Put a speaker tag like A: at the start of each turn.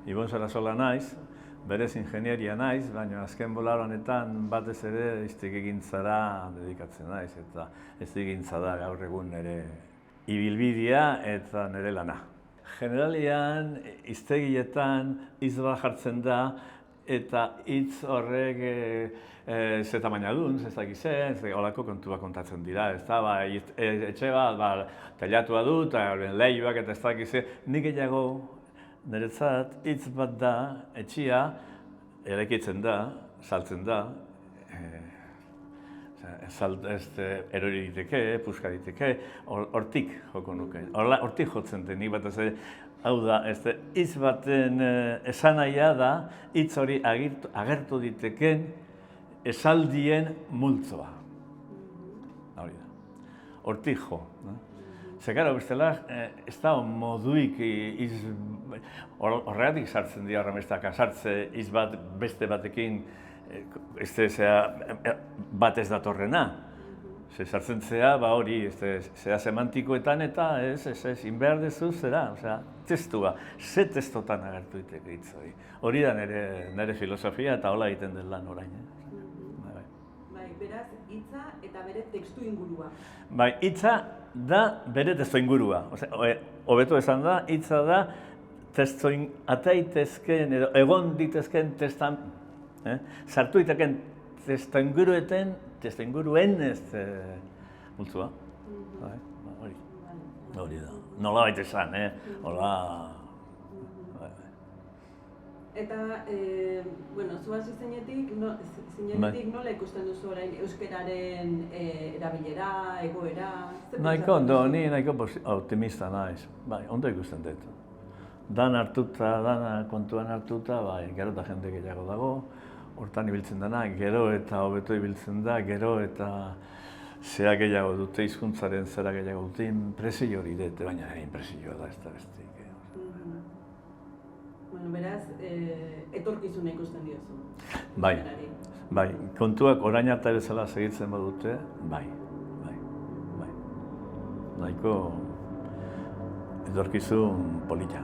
A: Ibon Sarasola naiz, berez ingenieria naiz, baina azken bolar honetan batez ere hiztegigintzara dedikatzen naiz, eta hiztegigintza da gaur egun nire ibilbidea eta nire lana. Generalian, hiztegietan hitz bat jartzen da, eta hitz horrek ze tamaina duen, ez dakiz holako kontuak kontatzen dira, ez da, etxe bat, teilatua du, eta leihoak eta ez dakiz, nik gehiago niretzat hitz bat da, etxea, eraikitzen da, saltzen da, erori diteke, puska diteke, hortik joko nuke, hortik jotzen den, nik bat ez hau da, hitz baten esanahia da, hitz hori agertu diteken esaldien multzoa. Hori da, hortik jo. Zekara, bestela, ez da moduik horregatik sartzen dira horremestak, sartze hitz bat beste batekin bat ez datorrena. Sartzen zea, hori, zera semantikoetan eta inbehar dezu zera, testua, ze testotan agertu diteke hitz hori. Hori da nire filosofia eta hola egiten den lan orain.
B: Bai, beraz, hitza eta bere testu ingurua.
A: Bai, hitza da bere testu ingurua. Hobeto esan da, hitza da ataitezken edo egon ditezken testan, sartu diteken testu inguruen multzua. Hori da. Nola baita esan, hola.
B: Eta, zu hasi zeinetik nola ikusten duzu orain euskararen erabilera, egoera?
A: Nahiko ondo, ni nahiko optimista naiz. Bai, ondo ikusten dut. Dan hartuta, dana kontuan hartuta, bai, gero eta jende gehiago dago. Hortan ibiltzen dena, gero eta hobeto ibiltzen da, gero eta zera gehiago dute, hizkuntzaren zera gehiago dute, inpresio hori dut, baina inpresioa da ez da bestik.
B: Beraz, etorkizuna ikusten diozu.
A: Bai, kontuak orain arte bezala segitzen badute, bai. Nahiko etorkizun polita,